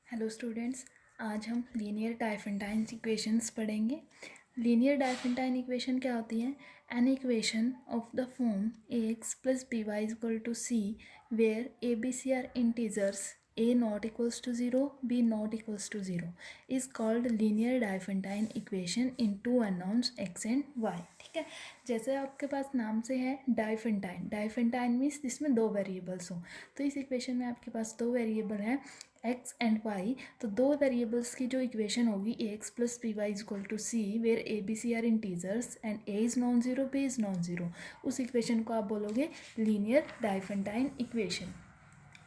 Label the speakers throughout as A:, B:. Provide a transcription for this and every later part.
A: Hello students, आज हम linear Diophantine equations पढ़ेंगे। लीनियर डाइफेंटाइन इक्वेशन क्या होती है? An equation of the form A X plus B Y equal to C where A B C are integers a not equals to 0, b not equals to 0 is called linear dipentine equation in two unknowns x and y। ठीक है, जैसे आपके पास नाम से है Diophantine, Diophantine means जिसमें दो variables हो। तो इस इक्वेशन में आपके पास दो वेरिएबल हैं x एंड y। तो दो वेरिएबल्स की जो इक्वेशन होगी A X plus B Y equal to C where A B C are integers and A is non zero, B is non zero, उस इक्वेशन को आप बोलोगे लीनियर डाइफेंटाइन इक्वेशन।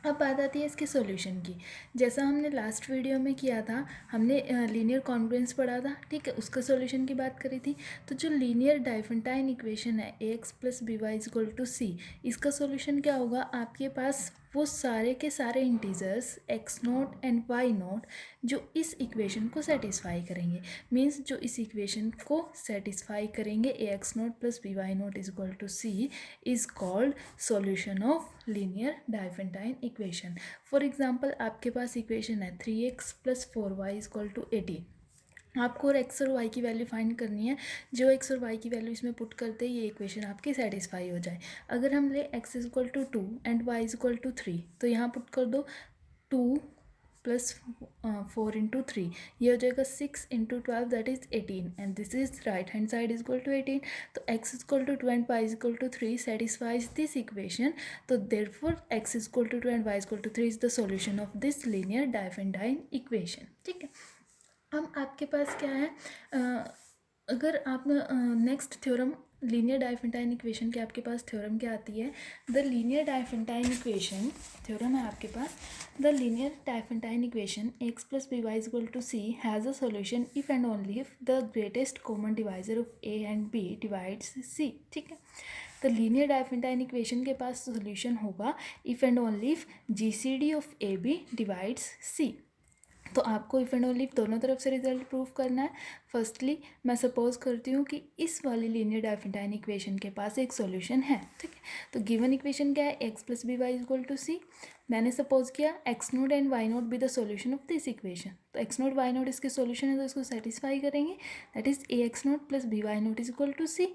A: अब बात आती है इसके सॉल्यूशन की। जैसा हमने लास्ट वीडियो में किया था, हमने लीनियर कॉन्ग्रुएंस पढ़ा था, ठीक है, उसका सॉल्यूशन की बात करी थी। तो जो लीनियर डाइफेंटाइन इक्वेशन है A X plus B Y equal to C, इसका सॉल्यूशन क्या होगा? आपके पास वो सारे के सारे integers X naught and Y naught जो इस इक्वेशन को सेटिस्फाई करेंगे, मीन्स जो इस इक्वेशन को सेटिस्फाई करेंगे A X naught plus B Y naught is equal to C is called solution of linear Diophantine equation. For example, आपके पास इक्वेशन है 3x plus 4y equal to 18। आपको और एक्स और वाई की वैल्यू फाइंड करनी है। जो एक्स और वाई की वैल्यू इसमें पुट करते ये इक्वेशन आपकी सेटिस्फाई हो जाए। अगर हम ले X is equal to 2 and Y is equal to 3, तो यहाँ पुट कर दो 2 प्लस 4 इंटू 3, ये हो जाएगा 6 into 12 that is 18 and this is right hand side is equal to 18। तो x is equal to 2 and y is equal to 3 satisfies this equation. तो therefore x is equal to 2 and y is equal to 3 is the solution of this linear Diophantine equation. ठीक है, अब आपके पास क्या है? अगर आप next theorem linear Diophantine equation के आपके पास थ्योरम क्या आती है? The linear Diophantine equation theorem है आपके पास। The linear Diophantine equation X plus B Y equal to C has a solution if and only if the greatest common divisor of A and B divides C. ठीक है, तो linear Diophantine equation के पास solution होगा if and only if G C D of A B divides C. तो आपको if and only दोनों तरफ से रिजल्ट प्रूव करना है। फर्स्टली मैं सपोज करती हूँ कि इस वाली लीनियर डाइफेंटाइन इक्वेशन के पास एक सॉल्यूशन है। ठीक है, तो गिवन इक्वेशन क्या है? X plus B Y equal to C. मैंने सपोज किया X naught and Y naught be the solution of this equation. तो एक्स नोट वाई नोट इसके सॉल्यूशन है, तो इसको सेटिस्फाई करेंगे, that is A X naught plus B Y naught is equal to C.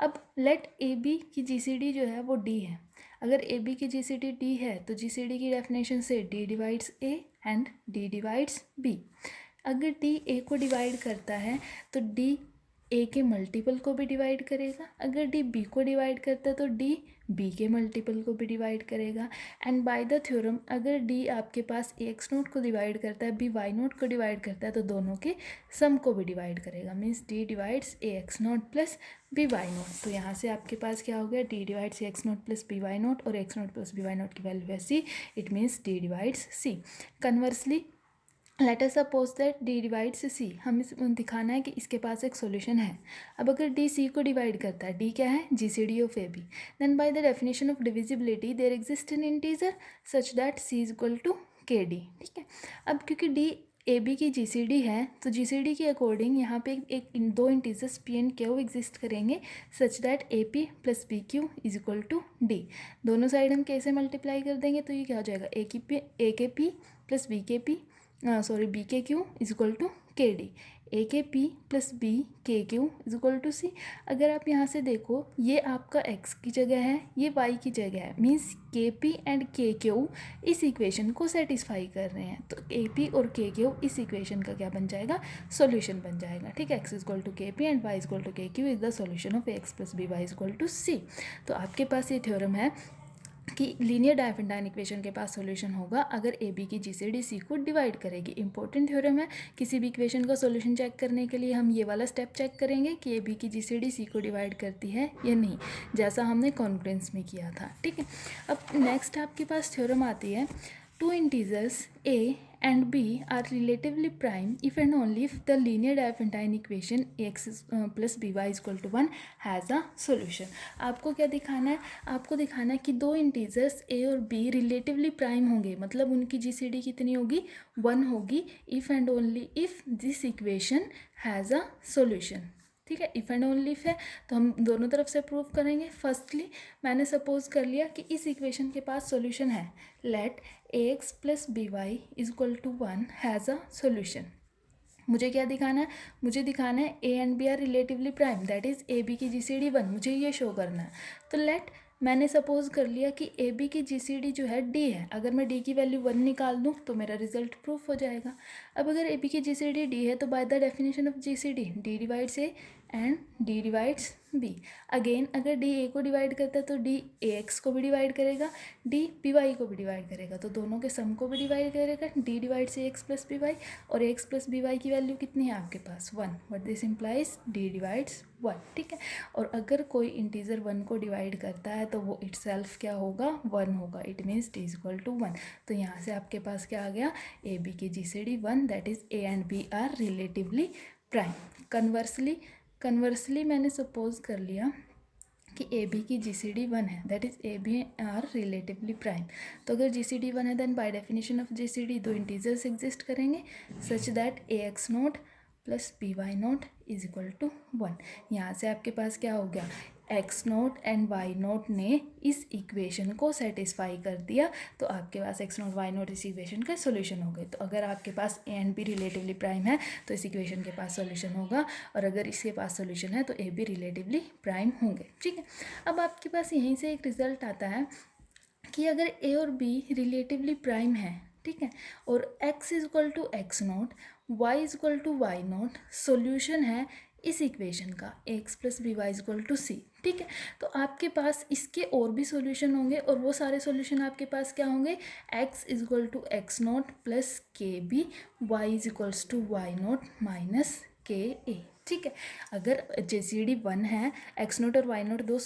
A: अब let ए B की जी C D जो है वो डी है। अगर ए बी की जी सी डी डी है तो जी सी डी की डेफिनेशन से D divides A and D divides B. अगर डी ए को डिवाइड करता है तो डी ए के मल्टीपल को भी डिवाइड करेगा। अगर डी बी को डिवाइड करता है तो डी बी के मल्टीपल को भी डिवाइड करेगा। एंड बाय द थ्योरम, अगर डी आपके पास ए एक्स नोट को डिवाइड करता है, बी वाई नोट को डिवाइड करता है, तो दोनों के सम को भी डिवाइड करेगा, means D divides A X naught plus B Y naught. तो यहाँ से आपके पास क्या हो गया? D divides A X naught plus B Y naught, और X naught plus B Y naught की वैल्यू है C, it means D divides C. Conversely let us suppose that D divides C, हमें दिखाना है कि इसके पास एक सॉल्यूशन है। अब अगर डी सी को डिवाइड करता है, डी क्या है? G C D of A B, then by the definition of divisibility there exist an integer such that C is equal to K D. ठीक है, अब क्योंकि डी ए बी की जी सी डी है, तो जी सी डी के according यहाँ पे एक दो integers P and Q exist करेंगे such that A P plus B Q is equal to D. दोनों साइड हम कैसे मल्टीप्लाई कर देंगे? तो ये क्या हो जाएगा? ए के पी प्लस बी के पी बी के Q is equal to K D. ए के पी प्लस बी के क्यू इज इक्वल टू सी। अगर आप यहाँ से देखो, ये आपका x की जगह है, ये y की जगह है, मीन्स के पी एंड के क्यू इस इक्वेशन को सेटिस्फाई कर रहे हैं। तो ए पी और के क्यू इस इक्वेशन का क्या बन जाएगा? सॉल्यूशन बन जाएगा। ठीक है, x is equal to K P and y is equal to K Q is the solution of X plus B Y is equal to C. तो आपके पास ये थ्योरम है कि लीनियर डाइफेंटाइन इक्वेशन के पास सॉल्यूशन होगा अगर ए बी की जी सी डी सी को डिवाइड करेगी। इंपॉर्टेंट थ्योरम है, किसी भी इक्वेशन का सॉल्यूशन चेक करने के लिए हम ये वाला स्टेप चेक करेंगे कि ए बी की जी सी डी सी को डिवाइड करती है या नहीं, जैसा हमने कॉन्फ्रेंस में किया था। ठीक है, अब नेक्स्ट आपके पास थ्योरम आती है two integers a and b are relatively prime if and only if the linear Diophantine equation ax plus by is equal to 1 has a solution। आपको क्या दिखाना है? आपको दिखाना है कि दो इंटीजर्स a और b रिलेटिवली प्राइम होंगे, मतलब उनकी GCD कितनी होगी? 1 होगी, if and only if this equation has a solution. ठीक है, इफ़ एंड ओनली इफ है तो हम दोनों तरफ से प्रूव करेंगे। फर्स्टली मैंने सपोज कर लिया कि इस इक्वेशन के पास सॉल्यूशन है। Let ax plus B Y is equal to 1 has a solution. मुझे क्या दिखाना है, मुझे दिखाना है A and B are relatively prime, that is A B की GCD 1, मुझे ये शो करना है। तो लेट, मैंने सपोज कर लिया कि ए बी की GCD जो है D है, अगर मैं D की वैल्यू 1 निकाल दूँ तो मेरा रिजल्ट प्रूफ हो जाएगा। अब अगर ए बी की GCD D है तो bye the definition of GCD D divides A and D divides B। Again अगर D A को डिवाइड करता है तो D AX को भी डिवाइड करेगा, D BY को भी डिवाइड करेगा, तो दोनों के सम को भी डिवाइड करेगा। D divides AX plus BY, और AX प्लस BY की वैल्यू कितनी है आपके पास 1, but this implies D divides 1, ठीक है। और अगर कोई इंटीजर 1 को डिवाइड करता है तो वो इटसेल्फ क्या होगा, 1 होगा, it means D is equal to 1। तो यहाँ से आपके पास क्या आ गया, ए बी की GCD 1, that is A and B are relatively prime. Conversely मैंने सपोज कर लिया कि ए बी की GCD 1 है, that is A B are relatively prime. तो अगर GCD 1 है then by definition of GCD दो इंटीजर्स एग्जिस्ट करेंगे such that AX naught plus BY naught is equal to 1। यहाँ से आपके पास क्या हो गया, X naught and Y naught ने इस इक्वेशन को सेटिस्फाई कर दिया, तो आपके पास एक्स नोट वाई नोट इस इक्वेशन का सोल्यूशन हो गए। तो अगर आपके पास A and B relatively prime है तो इस इक्वेशन के पास सोल्यूशन होगा, और अगर इसके पास सोल्यूशन है तो ए बी रिलेटिवली प्राइम होंगे, ठीक है। अब आपके पास यहीं से एक रिजल्ट आता है कि अगर ए और बी रिलेटिवली प्राइम है, ठीक है, और x is equal to X naught, Y is equal to Y naught, solution है इस इक्वेशन का X plus B Y is equal to C, ठीक है। तो आपके पास इसके और भी सॉल्यूशन होंगे, और वो सारे सॉल्यूशन आपके पास क्या होंगे, x is equal to X naught plus K B, Y is equals to Y naught minus K A, ठीक है। अगर GCD 1 है, एक्स नोट और वाई नोट दो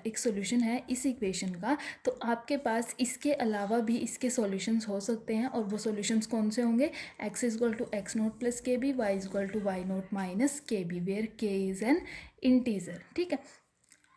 A: एक सॉल्यूशन है इस इक्वेशन का, तो आपके पास इसके अलावा भी इसके सॉल्यूशंस हो सकते हैं, और वो सॉल्यूशंस कौन से होंगे, X is equal to X naught plus K B, Y is equal to Y naught minus K B, where K is an integer, ठीक है।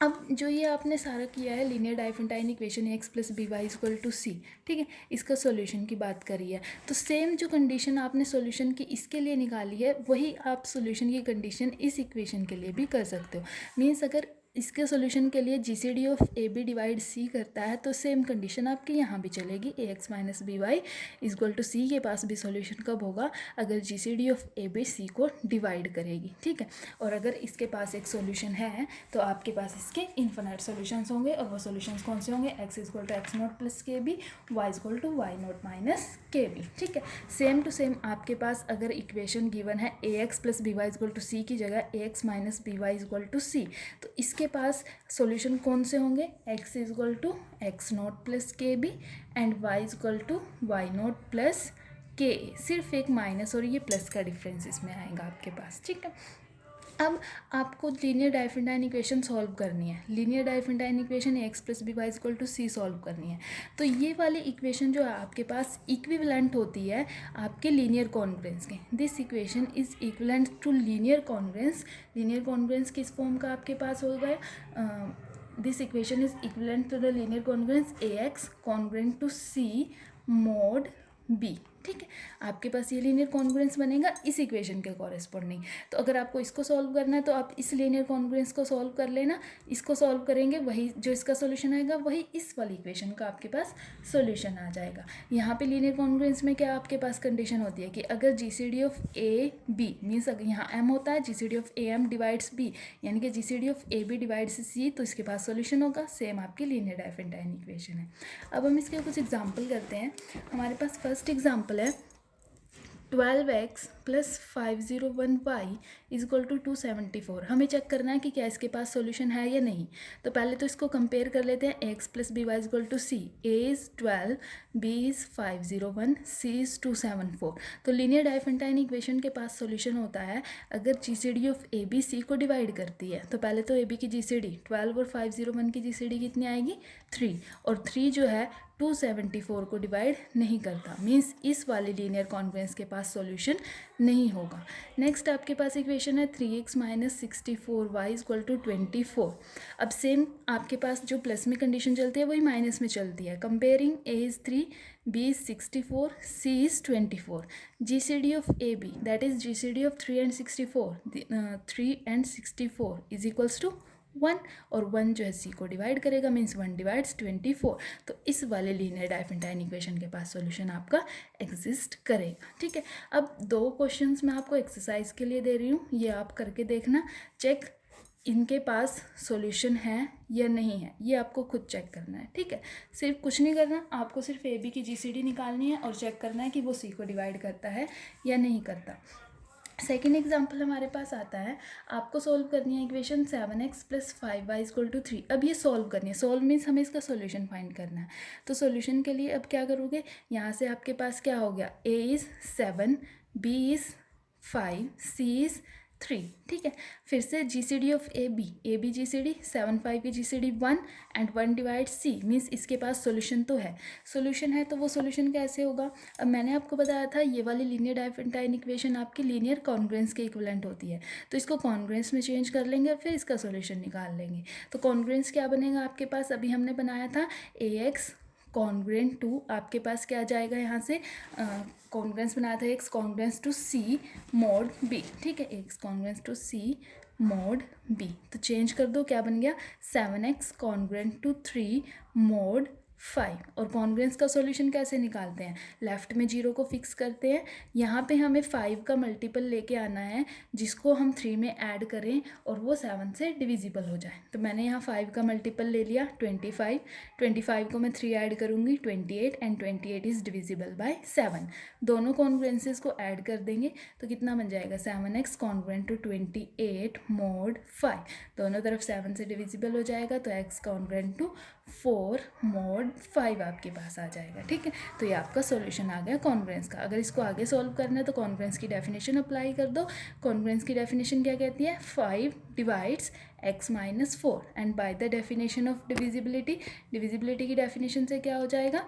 A: अब जो ये आपने सारा किया है linear Diophantine equation X plus B Y equal to C, ठीक है, इसका सॉल्यूशन की बात करी है, तो सेम जो कंडीशन आपने सॉल्यूशन की इसके लिए निकाली है वही आप सॉल्यूशन की कंडीशन इस इक्वेशन के लिए भी कर सकते हो। मीन्स अगर इसके सॉल्यूशन के लिए GCD of A B divide C करता है तो सेम कंडीशन आपकी यहाँ भी चलेगी, A X minus B Y equal to C के पास भी सॉल्यूशन कब होगा, अगर GCD of A B C को डिवाइड करेगी, ठीक है। और अगर इसके पास एक सॉल्यूशन है तो आपके पास इसके इन्फिनिट सॉल्यूशंस होंगे, और वो सॉल्यूशंस कौन से होंगे, X equal to X naught plus K B, Y equal to Y naught minus K B, ठीक है। सेम टू सेम आपके पास अगर इक्वेशन गिवन है A X plus B Y equal to C की जगह A X minus B Y equal to C, तो इसके पास सॉल्यूशन कौन से होंगे, X is equal to X naught plus K B and Y is equal to Y naught plus K, सिर्फ एक माइनस और ये प्लस का डिफरेंस इसमें आएगा आपके पास, ठीक है। अब आपको लीनियर डाइफेंटाइन इक्वेशन सॉल्व करनी है, linear Diophantine equation X plus B Y equal to C solve करनी है। तो ये वाली इक्वेशन जो है आपके पास इक्विवेलेंट होती है आपके लीनियर कॉन्ग्रुएंस के, this equation is equivalent to linear congruence. Linear congruence किस फॉर्म का आपके पास हो गया, this equation is equivalent to the linear congruence A X congruent to C mod B, ठीक है। आपके पास ये लीनियर कॉन्ग्रुएंस बनेगा इस इक्वेशन के कॉरेस्पॉन्डिंग। तो अगर आपको इसको सॉल्व करना है तो आप इस लीनियर कॉन्ग्रुएंस को सॉल्व कर लेना, इसको सॉल्व करेंगे वही जो इसका सॉल्यूशन आएगा वही इस वाली इक्वेशन का आपके पास सॉल्यूशन आ जाएगा। यहाँ पे लीनियर कॉन्ग्रुएंस में क्या आपके पास कंडीशन होती है कि अगर GCD of A B means अगर यहाँ m होता है, GCD of A M divides B, यानी कि GCD of A B divides C, तो इसके पास सॉल्यूशन होगा, सेम आपकी लीनियर डाइफेंटाइन इक्वेशन है। अब हम इसके कुछ एग्जाम्पल करते हैं। हमारे पास फर्स्ट एग्जाम्पल है 12x plus 501y is equal to 274। हमें चेक करना है कि क्या इसके पास सॉल्यूशन है या नहीं। तो पहले तो इसको कंपेयर कर लेते हैं, x plus B Y is equal to C, a is 12, b is 501, c is 274। तो लीनियर डाइफेंटाइन इक्वेशन के पास सॉल्यूशन होता है अगर GCD of A B C को डिवाइड करती है। तो पहले तो ए बी की GCD 12 और 501 की GCD कितनी आएगी 3, और 3 जो है 274 को डिवाइड नहीं करता, मीन्स इस वाले लीनियर कॉन्ग्रुएंस के पास सॉल्यूशन नहीं होगा। नेक्स्ट आपके पास इक्वेशन है 3x minus 64y equal to 24। अब सेम आपके पास जो प्लस में कंडीशन चलती है वही माइनस में चलती है। Comparing a is 3, b is 64, c is 24। GCD of A B that is GCD of 3 and 64, 3 and 64 is equals to 1 और 1 जो है सी को डिवाइड करेगा, मीन्स 1 डिवाइड्स 24। तो इस वाले लीनियर डाइफेंटाइन इक्वेशन के पास सॉल्यूशन आपका एग्जिस्ट करेगा। ठीक है, अब 2 क्वेश्चंस मैं आपको एक्सरसाइज के लिए दे रही हूँ, ये आप करके देखना, चेक इनके पास सॉल्यूशन है या नहीं है, ये आपको खुद चेक करना है। ठीक है, सिर्फ कुछ नहीं करना, आपको सिर्फ ए बी की GCD निकालनी है और चेक करना है कि वो सी को डिवाइड करता है या नहीं करता। सेकेंड एग्जाम्पल हमारे पास आता है, आपको सोल्व करनी है इक्वेशन 7x + 5y = 3। अब ये सोल्व करनी है, सोल्व मीन्स हमें इसका सॉल्यूशन फाइंड करना है। तो सॉल्यूशन के लिए अब क्या करोगे, यहाँ से आपके पास क्या हो गया, a is 7, b is 5, c is 3। ठीक है, फिर से GCD of A B GCD 7 5 की GCD 1 and 1 divide c, means इसके पास सॉल्यूशन तो है। सॉल्यूशन है तो वो सॉल्यूशन कैसे होगा, अब मैंने आपको बताया था ये वाली लीनियर डाइफेंटाइन इक्वेशन आपकी लीनियर कॉन्ग्रुएंस के इक्विवेलेंट होती है। तो इसको कॉन्ग्रुएंस में चेंज कर लेंगे और फिर इसका सॉल्यूशन निकाल लेंगे। तो कॉन्ग्रुएंस क्या बनेगा आपके पास, अभी हमने बनाया था AX कॉन्ग्रुएंट टू, आपके पास क्या जाएगा यहाँ से, कॉन्ग्रुएंस बनाया था X congruence to C mod B। ठीक है, X congruence to C mod B, तो चेंज कर दो, क्या बन गया 7x कॉन्ग्रुएंट टू 3 mod 5। और कॉन्ग्रुएंस का सॉल्यूशन कैसे निकालते हैं, लेफ्ट में 0 को फिक्स करते हैं, यहाँ पे हमें 5 का मल्टीपल लेके आना है जिसको हम 3 में ऐड करें और वो 7 से डिविजिबल हो जाए। तो मैंने यहाँ 5 का मल्टीपल ले लिया 25, 25 को मैं 3 ऐड करूँगी 28 एंड 28 इज़ डिविजिबल बाय 7। दोनों कॉन्ग्रुएंसेस को ऐड कर देंगे तो कितना बन जाएगा 7x कॉन्ग्रुएंट टू 28 mod 5, दोनों तरफ 7 से डिविजिबल हो जाएगा तो x कॉन्ग्रुएंट टू 4 mod 5 आपके पास आ जाएगा। ठीक है, तो ये आपका सॉल्यूशन आ गया कॉन्ग्रुएंस का। अगर इसको आगे सॉल्व करना है तो कॉन्ग्रुएंस की डेफिनेशन अप्लाई कर दो। कॉन्ग्रुएंस की डेफिनेशन क्या कहती है, 5 divides x - 4 and by the definition of divisibility, divisibility की डेफिनेशन से क्या हो जाएगा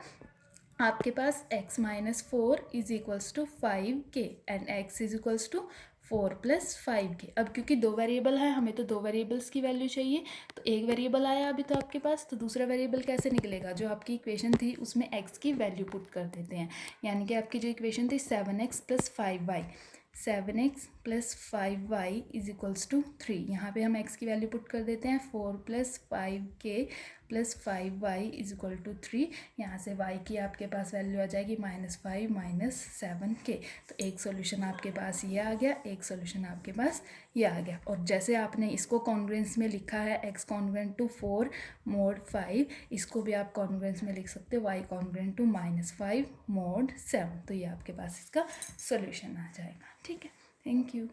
A: आपके पास x - 4 is equals to 5k and x is equals to 4 + 5k। अब क्योंकि 2 वेरिएबल है, हमें तो 2 वेरिएबल्स की वैल्यू चाहिए, तो एक वेरिएबल आया अभी तो आपके पास, तो दूसरा वेरिएबल कैसे निकलेगा, जो आपकी इक्वेशन थी उसमें x की वैल्यू पुट कर देते हैं। यानी कि आपकी जो इक्वेशन थी 7x + 5y, 7x + 5y is equals to 3, यहाँ पे हम x की वैल्यू पुट कर देते हैं 4 + 5k + 5y is equal to 3, यहाँ से y की आपके पास वैल्यू आ जाएगी -5 - 7k। तो एक सॉल्यूशन आपके पास ये आ गया, एक सॉल्यूशन आपके पास ये आ गया। और जैसे आपने इसको कॉन्ग्रुएंस में लिखा है x कॉन्ग्रुएंट टू 4 mod 5, इसको भी आप कॉन्ग्रुएंस में लिख सकते हो y कॉन्ग्रुएंट टू -5 mod 7। तो ये आपके पास इसका सॉल्यूशन आ जाएगा। ठीक है, थैंक यू।